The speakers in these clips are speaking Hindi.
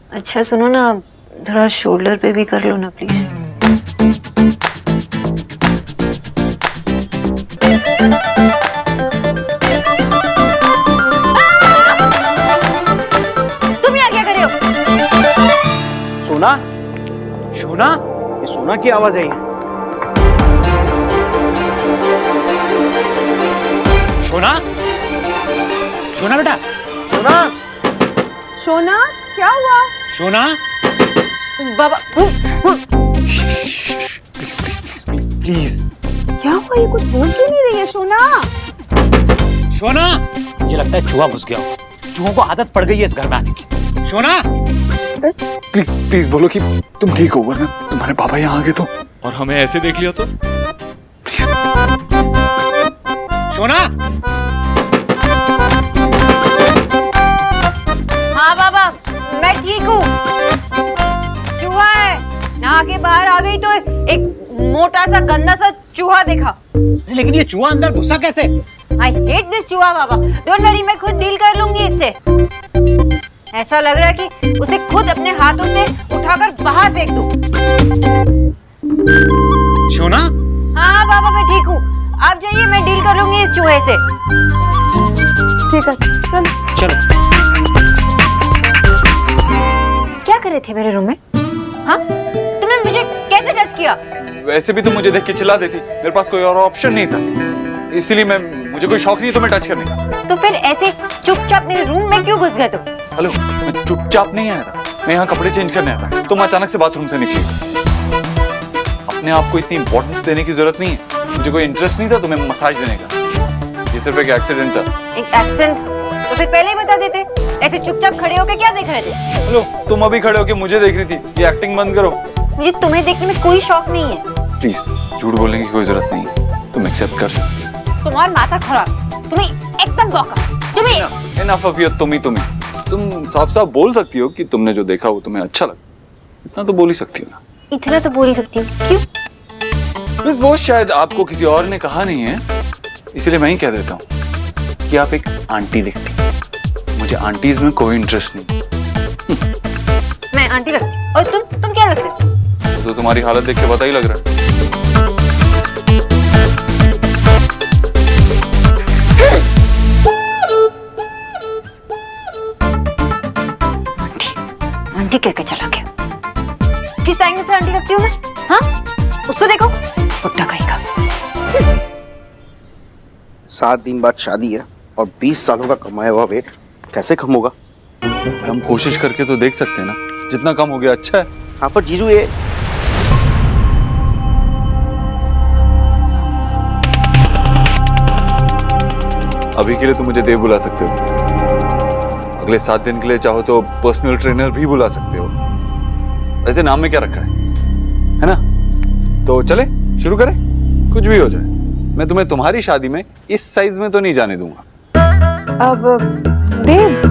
अच्छा सुनो ना, थोड़ा शोल्डर पे भी कर लो ना प्लीज। तुम यहाँ क्या कर रहे हो? सोना, सोना, ये सोना की आवाज आई है। सोना, सोना बेटा, सोना, सोना, क्या हुआ? सोना, बाबा please please please please please. क्या हुआ? ये कुछ बोल क्यों नहीं रही है सोना? सोना, मुझे लगता है चूहा घुस गया होगा। चूहों को आदत पड़ गई है इस घर में आने की। सोना, प्लीज प्लीज बोलो कि तुम ठीक हो, वरना तुम्हारे पापा यहाँ आ गए तो और हमें ऐसे देख लिया तो? सोना, हाँ बाबा, मैं ठीक हूँ। चूहा है, नहा के बाहर आ गई तो एक मोटा सा गंदा सा चूहा देखा। लेकिन ये चूहा अंदर घुसा कैसे? I hate this चूहा बाबा। डोंट वरी, मैं खुद डील कर लूंगी इससे। ऐसा लग रहा है कि उसे खुद अपने हाथों से उठाकर बाहर फेंक दूं। सोना, हाँ बाबा, मैं ठीक हूँ। आप जाइए, मैं डील कर लूंगी इस चूहे से। ठीक है, चलो। चलो। क्या कर रहे थे मेरे रूम में? हाँ, तुमने मुझे कैसे टच किया? वैसे भी तुम मुझे देख के चिल्ला देती, मेरे पास कोई और ऑप्शन नहीं था, इसीलिए मुझे कोई शौक नहीं तुम्हें टच करने का। तो फिर ऐसे चुपचाप मेरे रूम में क्यों घुस गए तुम? हेलो, मैं चुपचाप नहीं आया था, मैं यहाँ कपड़े चेंज करने आया था। तुम अचानक से बाथरूम से निकली। अपने आप को इतनी इंपॉर्टेंस देने की जरूरत नहीं है। मुझे कोई इंटरेस्ट नहीं था तुम्हें मसाज देने का। ये सिर्फ एक एक्सीडेंट था। एक एक्सीडेंट? तो फिर पहले ही बता देते। ऐसे चुपचाप खड़े होकर क्या देख रहे थे? हेलो, तुम अभी खड़े होके मुझे देख रही थी। ये एक्टिंग बंद करो। मुझे तुम्हें देखने में कोई शौक नहीं है। प्लीज, झूठ बोलने की कोई जरूरत नहीं है, तुम एक्सेप्ट कर सकती हो। तुम्हारा माथा खराब, तुम्हें एकदम बौका, तुम्हें। इनफ ऑफ योर तुम साफ साफ बोल सकती हो कि तुमने जो देखा वो तुम्हें अच्छा लगा। इतना तो बोल ही सकती हो ना। इतना तो बोल ही सकती हूँ। क्यों? बस वो शायद आपको किसी और ने कहा नहीं है, इसलिए मैं ही कह देता हूँ कि आप एक आंटी दिखती हैं। मुझे आंटीज में कोई इंटरेस्ट नहीं। मैं आंटी लगती हूँ। और तुम क्या लगते हो? तो तुम्हारी हालत देख के पता ही लग रहा है। आंटी कह के चला गया। किस एंगल से आंटी लगती हूँ मैं? हाँ, उसको देखो, पुट्टा कहीं का। 7 दिन बाद शादी है और 20 सालों का कमाया हुआ वेट कैसे कम होगा? हम कोशिश करके तो देख सकते हैं ना, जितना कम हो गया अच्छा है। हाँ, पर जीजू ये अभी के लिए तो मुझे देव बुला सकते हो, अगले 7 दिन के लिए चाहो तो पर्सनल ट्रेनर भी बुला सकते हो। वैसे नाम में क्या रखा है ना? तो चले शुरू करें, कुछ भी हो जाए। मैं तुम्हें तुम्हारी शादी में इस साइज में तो नहीं जाने दूंगा। अब देव,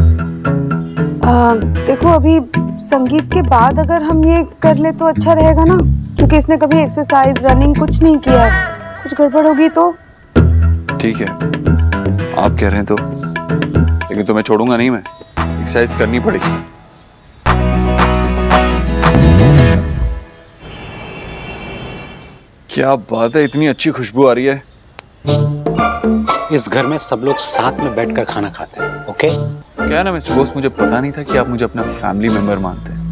देखो अभी संगीत के बाद अगर हम ये कर ले तो अच्छा रहेगा ना, क्योंकि इसने कभी एक्सरसाइज रनिंग कुछ नहीं किया है। कुछ गड़बड़ होगी तो? ठीक है, आप कह रहे हैं तो, लेकिन तुम्हें छोड़ूंगा नहीं मैं। एक्सरसाइज करनी पड़ेगी। क्या बात है, इतनी अच्छी खुशबू आ रही है। इस घर में सब लोग साथ में बैठकर खाना खाते हैं, ओके? क्या है ना मिस्टर बोस, मुझे पता नहीं था कि आप मुझे अपना फैमिली मेंबर मानते हैं।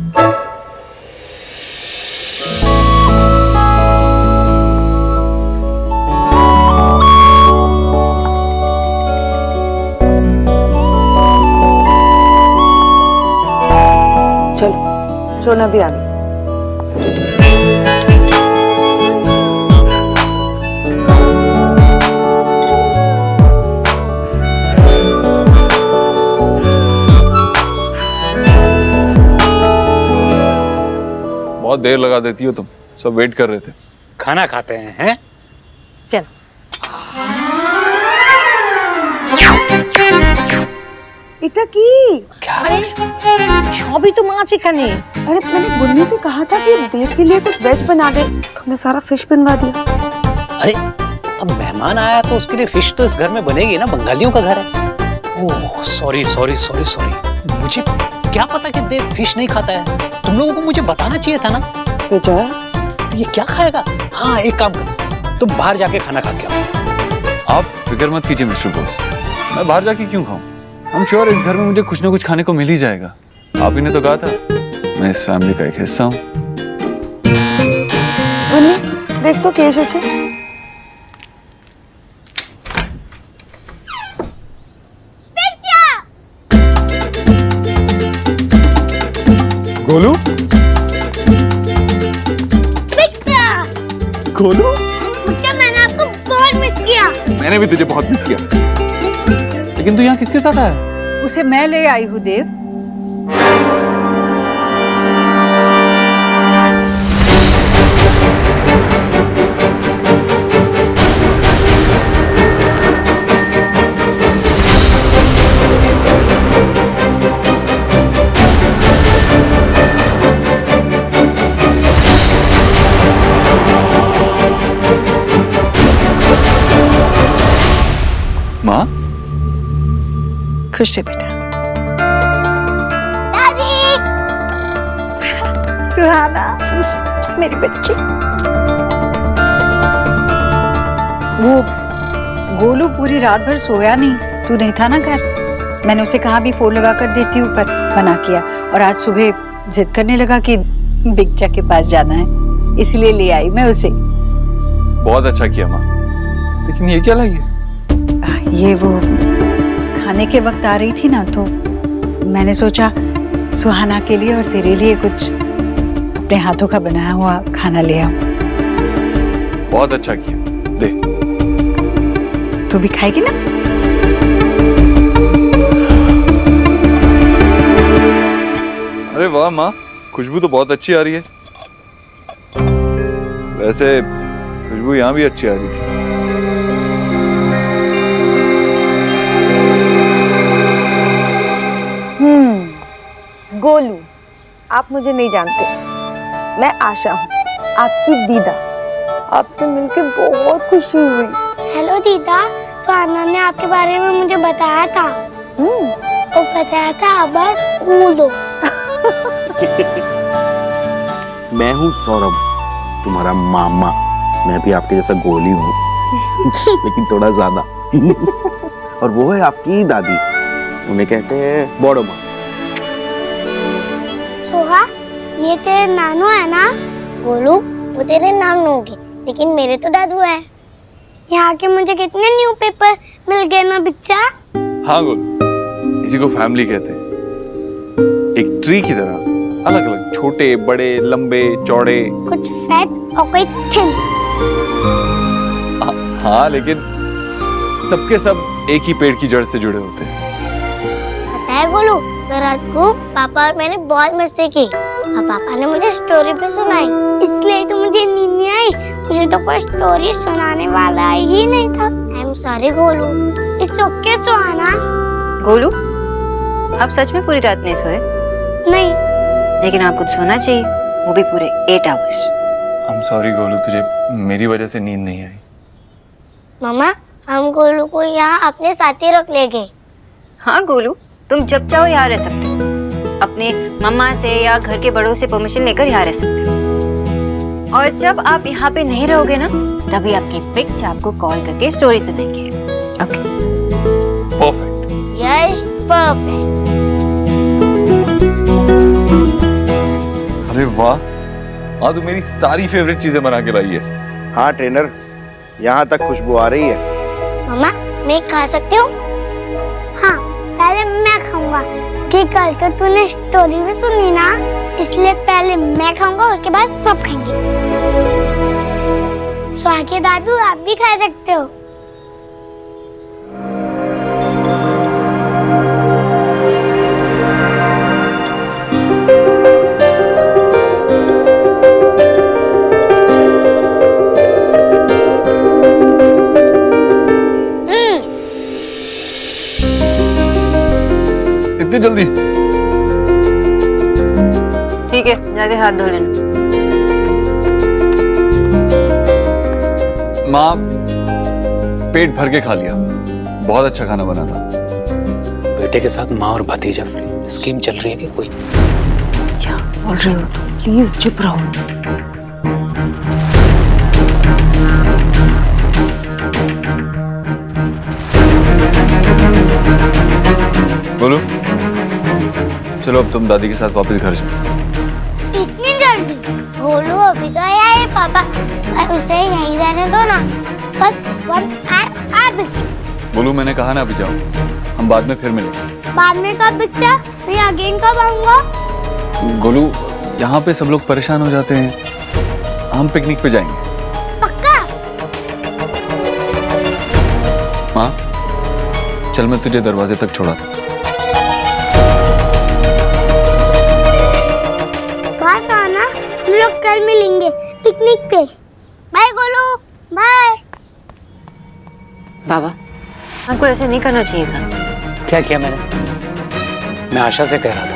चलो, सोना भी आ गई। बहुत देर लगा देती हो तुम, सब वेट कर रहे थे। खाना खाते हैं? चल। এটা কি? সবই তো মা আছে এখানে। अरे मैंने गुन्नी से कहा था कि देव के लिए कुछ वेज बना दे, तुमने सारा फिश बनवा दिया। अरे अब मेहमान आया तो उसके लिए फिश तो इस घर में बनेगी ना, बंगालियों का घर है। Oh sorry sorry sorry sorry, मुझे क्या पता कि देव फिश नहीं खाता है। तुम लोगों को मुझे बताना चाहिए था ना। विजय, तो ये क्या खाएगा? हाँ, एक काम कर, तुम बाहर जाके खाना खा के आओ। आप फिक्र मत कीजिए मिस्टर बॉस, मैं बाहर जाके क्यों खाऊं? आई एम श्योर इस घर में मुझे कुछ ना कुछ खाने को मिल ही जाएगा। आप ही ने तो कहा था मैं इस फैमिली का एक हिस्सा हूँ। बन्नी, देख तो কে এসেছে। गोलू, गोलू, मैंने आपको बहुत मिस किया। मैंने भी तुझे बहुत मिस किया। लेकिन तू यहाँ किसके साथ आया? उसे मैं ले आई हूँ देव। माँ, खुश है बेटा। दादी, सुहाना, मेरी बच्ची। वो गोलू पूरी रात भर सोया नहीं, तू नहीं था ना घर। मैंने उसे कहा भी फोन लगा कर देती हूँ, पर मना किया। और आज सुबह जिद करने लगा कि बिगचा के पास जाना है, इसलिए ले आई मैं उसे। बहुत अच्छा किया माँ। लेकिन ये क्या लगी? ये वो खाने के वक्त आ रही थी ना, तो मैंने सोचा सुहाना के लिए और तेरे लिए कुछ अपने हाथों का बनाया हुआ खाना ले आऊं। बहुत अच्छा किया, दे। तू भी खाएगी ना? अरे वाह माँ, खुशबू तो बहुत अच्छी आ रही है। वैसे खुशबू यहाँ भी अच्छी आ रही थी। गोलू, आप मुझे नहीं जानते, मैं आशा हूँ, आपकी दीदा। आपसे मिलके बहुत खुशी हुई। हेलो दीदा, सुहाना ने आपके बारे में मुझे बताया था। वो बताया था बस स्कूल दो। मैं हूँ सौरभ, तुम्हारा मामा। मैं भी आपके जैसा गोली हूँ लेकिन थोड़ा ज्यादा। और वो है आपकी दादी, उन्हें कहते हैं बड़ो माँ। सोहा, ये तेरे नानू है ना? गोलू, वो तेरे नानू होंगे, लेकिन मेरे तो दादू है। यहाँ के मुझे कितने न्यू पेपर मिल गए ना बिच्चा। हाँ गोलू, इसी को फैमिली कहते हैं। एक ट्री की तरह अलग अलग, छोटे बड़े लंबे चौड़े। कुछ फैट और कोई थिन। हाँ, लेकिन सबके सब एक ही पेड़ की जड़ से जुड़े होते हैं। पता है गोलू, रात को पापा और मैंने बहुत मस्ती की और पापा ने मुझे स्टोरी भी सुनाई, इसलिए तो मुझे नींद नहीं आई। मुझे तो कोई स्टोरी सुनाने वाला ही नहीं था। I am sorry Golu. It's okay Suhana. Golu, आप सच में पूरी रात नहीं सोए? नहीं। लेकिन आपको तो सोना चाहिए, वो भी पूरे 8 hours. I am sorry Golu, तुझे मेरी वजह से नींद नहीं आई। मामा, हम गोलू को यहाँ अपने साथ ही रख ले गए। हाँ गोलू, तुम जब चाहो यहाँ रह सकते हो। अपने मम्मा से या घर के बड़ों से परमिशन लेकर यहाँ रह सकते हो। और जब आप यहाँ पे नहीं रहोगे ना, तभी आपकी बिग आपको कॉल करके स्टोरी सुनाएंगे। ओके? परफेक्ट। Just perfect. अरे वाह, आज तो मेरी सारी फेवरेट चीजें बना के लाई है। हाँ ट्रेनर, यहाँ तक खुशबू आ रही है। मामा, मैं खा सकती हूँ? हाँ, पहले मैं खाऊंगा, कि कल तो तूने स्टोरी भी सुनी ना, इसलिए पहले मैं खाऊंगा, उसके बाद सब खाएंगे। स्वाके दादू, आप भी खा सकते हो। इतनी जल्दी? ठीक है, जाके हाथ धो लेना। माँ, पेट भर के खा लिया, बहुत अच्छा खाना बना था। बेटे के साथ माँ और भतीजा फ्री। स्कीम चल रही है कि कोई? क्या बोल रहे हो? प्लीज चुप रहो। बोलो, चलो अब तुम दादी के साथ वापस घर जाओ। इतनी जल्दी? गोलू अभी तो आया है पापा, उसे यहीं रहने दो ना, बस 1 hour। बोलू, मैंने कहा ना अभी जाओ, हम बाद में फिर मिलेंगे। बाद में कब बच्चा? मैं अगेन कब आऊंगा? गोलू, यहाँ पे सब लोग परेशान हो जाते हैं, हम पिकनिक पे जाएंगे। पक्का? माँ, चल मैं तुझे दरवाजे तक छोड़ा था। बात आना, हम लोग कल मिलेंगे पिकनिक पे। Bye Golu, bye. बाबा, आपको ऐसे नहीं करना चाहिए था। क्या किया मैंने? मैं आशा से कह रहा था।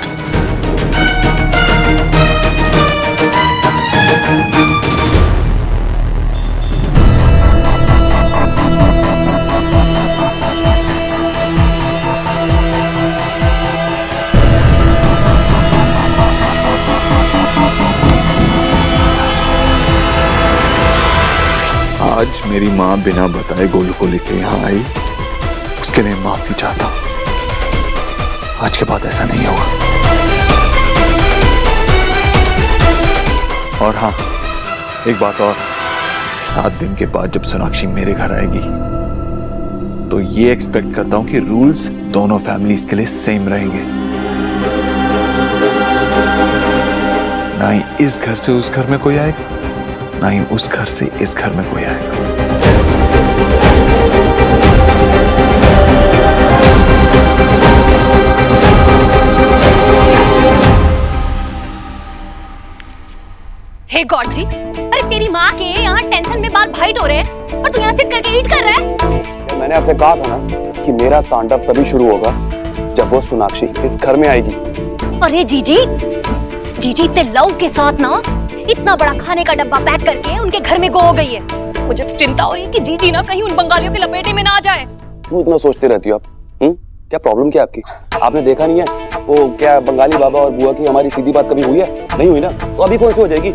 आज मेरी माँ बिना बताए गोलू को लेके यहाँ आई, उसके लिए माफी चाहता हूँ। आज के बाद ऐसा नहीं होगा। और हाँ, एक बात और, 7 दिन के बाद जब सोनाक्षी मेरे घर आएगी तो ये एक्सपेक्ट करता हूँ कि रूल्स दोनों फैमिलीज के लिए सेम रहेंगे। ना ही इस घर से उस घर में कोई आएगा, ना ही उस घर से इस घर में कोई आएगा। हे गॉड जी, अरे तेरी माँ के यहाँ टेंशन में बाल भाइट हो रहे हैं और तू यहाँ सिट करके ईट कर रहा है। मैंने आपसे कहा था ना कि मेरा तांडव तभी शुरू होगा जब वो सोनाक्षी इस घर में आएगी। अरे जीजी, जीजी इतने लव के साथ ना इतना बड़ा खाने का डब्बा पैक करके उनके घर में हो गई है। मुझे तो चिंता हो रही है कि जीजी ना कहीं उन बंगालियों के लपेटे में ना आ जाए। क्यों इतना सोचते रहती हो आप? क्या प्रॉब्लम क्या आपकी? आपने देखा नहीं है वो क्या बंगाली बाबा और बुआ की हमारी सीधी बात कभी हुई है? नहीं हुई ना, तो अभी कौन सी हो जाएगी?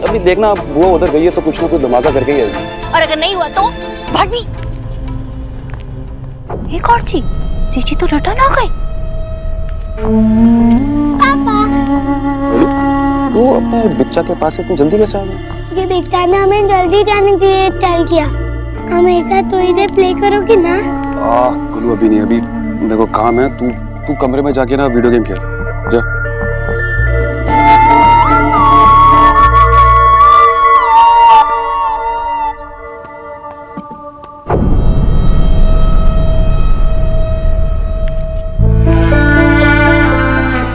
अभी देखना, बुआ उधर गई है तो कुछ ना कुछ धमाका करके ही आएगी। और अगर नहीं हुआ तो भाभी। एक और चीज, जीजी तो लटन आ गई। वो अपने बच्चा के पास इतनी जल्दी कैसे आ गई? ये बिगता ने हमें जल्दी जाने के लिए टेल किया। हमेशा तो इधर प्ले करोगी ना? गुलू अभी नहीं, अभी मेरे को काम है। तू कमरे में जाके ना वीडियो गेम खेल जा।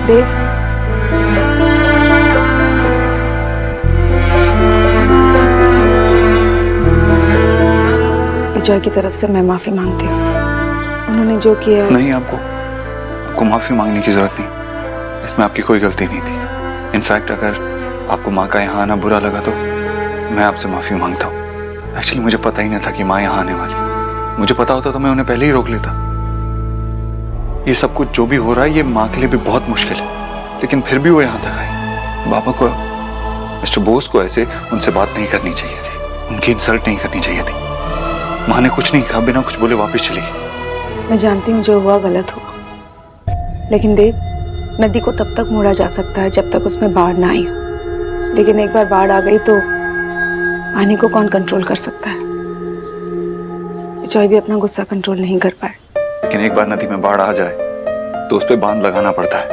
देव, विजय की तरफ से मैं माफी मांगती हूँ। उन्होंने जो किया। नहीं, आपको माफी मांगने की जरूरत नहीं, इसमें आपकी कोई गलती नहीं थी। इनफैक्ट अगर आपको माँ का यहाँ आना बुरा लगा तो मैं आपसे माफी मांगता हूँ। एक्चुअली मुझे पता ही नहीं था कि माँ यहाँ आने वाली। मुझे पता होता तो मैं उन्हें पहले ही रोक लेता। ये सब कुछ जो भी हो रहा है ये माँ के लिए भी बहुत मुश्किल है, लेकिन फिर भी वो यहाँ तक आई। बाबा को, मिस्टर बोस को ऐसे उनसे बात नहीं करनी चाहिए थी, उनकी इंसल्ट नहीं करनी चाहिए थी। माँ ने कुछ नहीं कहा, बिना कुछ बोले वापस चली गई। मैं जानती हूँ जो हुआ गलत हुआ, लेकिन देव, नदी को तब तक मोड़ा जा सकता है जब तक उसमें बाढ़ ना आई हो। लेकिन एक बार बाढ़ आ गई तो पानी को कौन कंट्रोल कर सकता है? विजय भी अपना गुस्सा कंट्रोल नहीं कर पाए। लेकिन एक बार नदी में बाढ़ आ जाए तो उस पर बांध लगाना पड़ता है।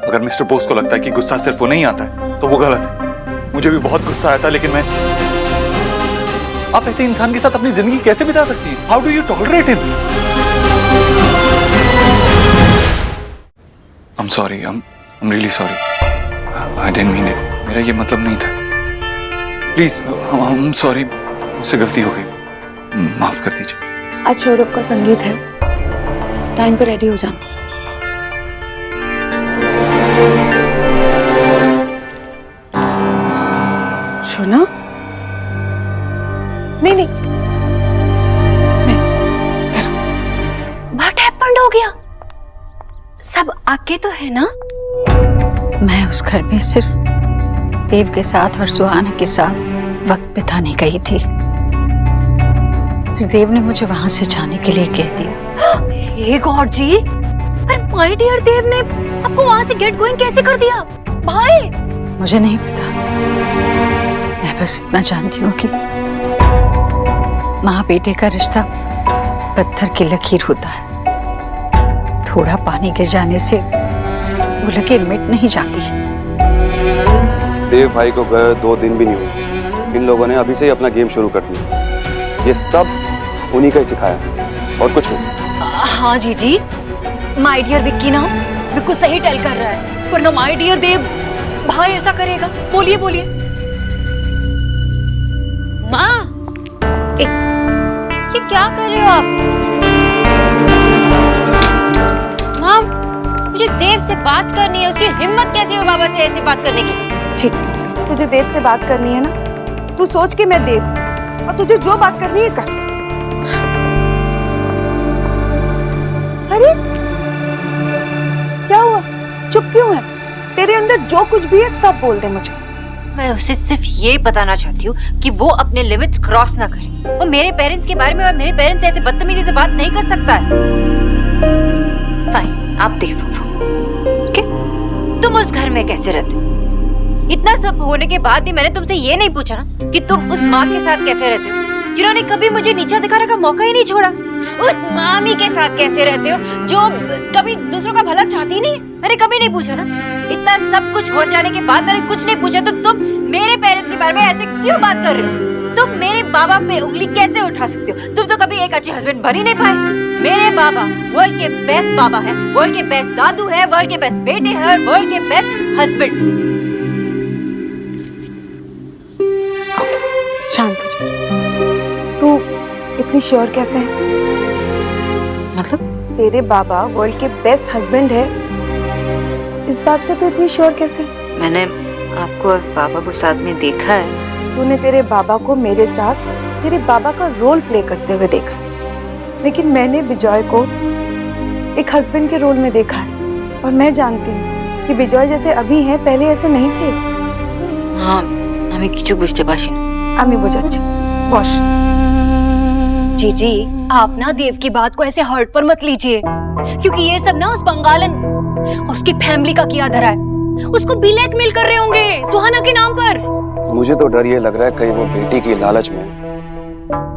अगर मिस्टर बोस को लगता है कि गुस्सा सिर्फ वो नहीं आता है तो वो गलत है। मुझे भी बहुत गुस्सा आया था, लेकिन मैं, आप ऐसे इंसान के साथ अपनी जिंदगी कैसे बिता सकती हैं? How do you tolerate him? I'm sorry, I'm really sorry. I didn't mean it. मेरा ये मतलब नहीं था। Please, I'm sorry, मुझसे गलती हो गई, माफ कर दीजिए। आज सौरभ का संगीत है, टाइम पे रेडी हो जाना। सोना? नहीं नहीं, व्हाट हैपेंड हो गया? सब आके तो है ना? मैं उस घर में सिर्फ देव के साथ और सुहाना के साथ वक्त बिताने गई थी। फिर देव ने मुझे वहां से जाने के लिए कह दिया। हे गॉड जी, पर माय डियर देव ने आपको वहां से गेट गोइंग कैसे कर दिया भाई? मुझे नहीं पता, मैं बस इतना जानती हूँ कि माँ बेटे का रिश्ता पत्थर की लकीर होता है। थोड़ा पानी गिर जाने से वो लकीर मिट नहीं जाती। देव भाई को गए 2 दिन भी नहीं हुए, इन लोगों ने अभी से ही अपना गेम शुरू कर दिया। ये सब उन्हीं का ही सिखाया है और कुछ नहीं। हाँ जी, माय डियर विक्की ना बिल्कुल सही टेल कर रहा है, पर ना माय डियर देव भाई ऐसा करेगा। बोलिए बोलिए। माँ, ये क्या कर रहे हो आप? माँ, मुझे देव से बात करनी है। उसकी हिम्मत कैसे हुई बाबा से ऐसे बात करने की? ठीक, तुझे देव से बात करनी है ना, तू सोच के मैं देव हूं और तुझे जो बात करनी है कर। अरे क्या हुआ, चुप क्यों है? तेरे अंदर जो कुछ भी है सब बोल दे मुझे। मैं उसे सिर्फ ये बताना चाहती हूँ कि वो अपने लिमिट्स क्रॉस ना करे। वो मेरे पेरेंट्स के बारे में और मेरे पेरेंट्स ऐसे बदतमीजी से बात नहीं कर सकता है। फाइन, आप देखो ओके? तुम उस घर में कैसे रहते हो? इतना सब होने के बाद भी मैंने तुमसे ये नहीं पूछा ना कि तुम उस माँ के साथ कैसे रहते हो जिन्होंने कभी मुझे नीचा दिखाने का मौका ही नहीं छोड़ा। उस मामी के साथ कैसे रहते हो जो कभी दूसरों का भला चाहती नहीं? मैंने कभी नहीं पूछा ना। इतना सब कुछ हो जाने के बाद मैंने कुछ नहीं पूछा तो तुम मेरे पेरेंट्स के बारे में ऐसे क्यों बात कर रहे हो? तुम मेरे बाबा पे उंगली कैसे उठा सकते हो? तुम तो कभी एक अच्छे हस्बैंड बन ही नहीं पाए। मेरे बाबा वर्ल्ड के बेस्ट बाबा है, वर्ल्ड के बेस्ट दादू है, वर्ल्ड के बेस्ट बेटे हैं और वर्ल्ड के बेस्ट हस्बैंड। शांत हो जा। तू इतनी श्योर कैसे है? मतलब? तेरे बाबा वर्ल्ड के बेस्ट हस्बैंड है, इस बात से तू इतनी श्योर कैसे? मैंने आपको और पापा को साथ में देखा है। तूने तेरे बाबा को मेरे साथ तेरे बाबा का रोल प्ले करते हुए देखा, लेकिन मैंने विजय को एक हस्बैंड के रोल में देखा है। और मैं जानती हूँ कि विजय जैसे अभी हैं पहले ऐसे नहीं थे। हाँ, हमें किचु बुझते पाशी। আমি বোঝাচ্ছি, বস। जी, आप ना देव की बात को ऐसे हर्ट पर मत लीजिए, क्योंकि ये सब ना उस बंगालन और उसकी फैमिली का किया धरा है। उसको ब्लैकमेल कर रहे होंगे सुहाना के नाम पर। मुझे तो डर ये लग रहा है कहीं वो बेटी की लालच में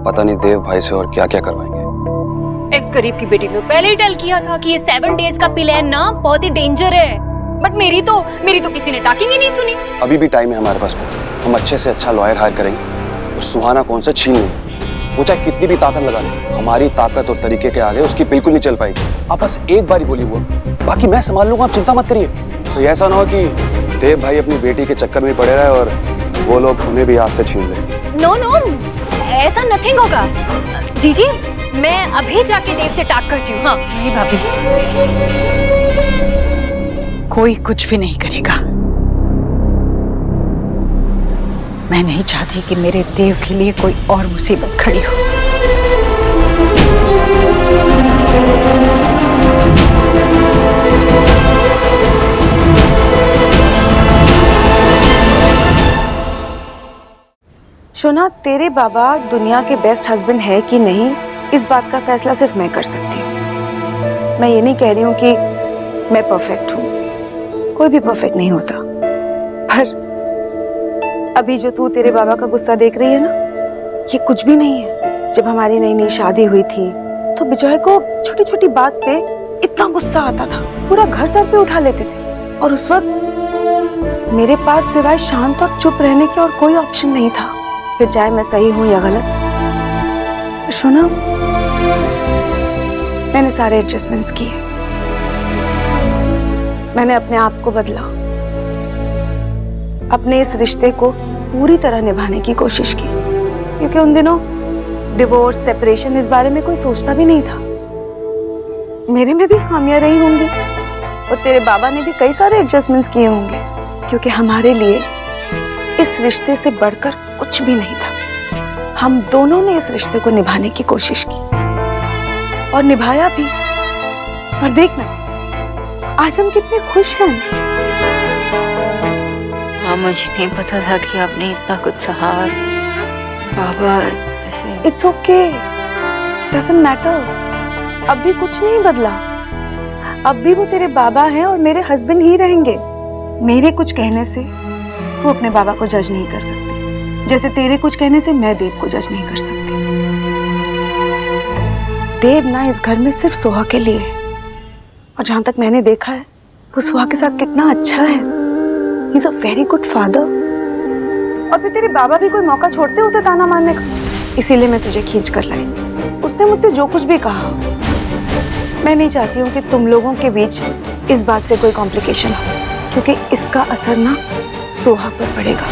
पता नहीं देव भाई से और क्या क्या करवाएंगे। एक्स गरीब की बेटी ने पहले ही टेल किया था कि ये 7 डेज का प्लान ना बहुत ही डेंजर है, बट मेरी तो किसी ने टाकिंग ही नहीं सुनी। अभी भी टाइम है हमारे पास में, हम अच्छे से अच्छा लॉयर हायर करेंगे और सुहाना कौन सा छीन लेंगे। वो चाहे कितनी भी ताकत लगा ले, हमारी ताकत और तरीके के आगे उसकी बिल्कुल नहीं चल पाएगी। आप बस एक बार ही बोलिए वो, बाकी मैं संभाल लूंगा, आप चिंता मत करिए। तो ऐसा ना हो कि देव भाई अपनी बेटी के चक्कर में पड़े रहे और वो लोग उन्हें भी आपसे छीन ले। नो, ऐसा नथिंग होगा। जी, मैं अभी जाके देव से टाक करती हूँ। हाँ नहीं भाभी, कोई कुछ भी नहीं करेगा। मैं नहीं चाहती कि मेरे देव के लिए कोई और मुसीबत खड़ी हो। शोना, तेरे बाबा दुनिया के बेस्ट हस्बैंड है कि नहीं, इस बात का फैसला सिर्फ मैं कर सकती हूँ। मैं ये नहीं कह रही हूँ कि मैं परफेक्ट हूँ, कोई भी परफेक्ट नहीं होता। पर अभी जो तू तेरे बाबा का गुस्सा देख रही है ना, ये कुछ भी नहीं है। जब हमारी नई नई शादी हुई थी तो विजय को छोटी छोटी बात पे इतना गुस्सा आता था, पूरा घर सर पे उठा लेते थे। और उस वक्त मेरे पास सिवाय शांत और चुप रहने के और कोई ऑप्शन नहीं था, फिर चाहे मैं सही हूं या गलत। तो सुनो, मैंने सारे एडजस्टमेंट्स किए, मैंने अपने आप को बदला, अपने इस रिश्ते को पूरी तरह निभाने की कोशिश की। क्योंकि उन दिनों डिवोर्स, सेपरेशन, इस बारे में कोई सोचता भी नहीं था। मेरे में भी खामियां रही होंगी और तेरे बाबा ने भी कई सारे एडजस्टमेंट्स किए होंगे, क्योंकि हमारे लिए इस रिश्ते से बढ़कर कुछ भी नहीं था। हम दोनों ने इस रिश्ते को निभाने की कोशिश की और निभाया भी। और देखना, आज हम कितने खुश हैं। हाँ, मुझे नहीं पता था कि आपने इतना कुछ सहा और बाबा ऐसे। It's okay, doesn't matter. अब भी कुछ नहीं बदला, अब भी वो तेरे बाबा हैं और मेरे हस्बैंड ही रहेंगे। मेरे कुछ कहने से तू अपने बाबा को जज नहीं कर सकती, जैसे तेरे कुछ कहने से मैं देव को जज नहीं कर सकती। देव ना इस घर में सिर्फ सुहा के लिए है, और जहां तक मैंने देखा है वो सुहा के साथ कितना अच्छा है। He is a very good father. और फिर तेरे बाबा भी कोई मौका छोड़ते उसे ताना मारने का, इसीलिए मैं तुझे खींच कर लाई। उसने मुझसे जो कुछ भी कहा, मैं नहीं चाहती हूँ कि तुम लोगों के बीच इस बात से कोई कॉम्प्लिकेशन हो, क्योंकि इसका असर ना सोहा पर पड़ेगा।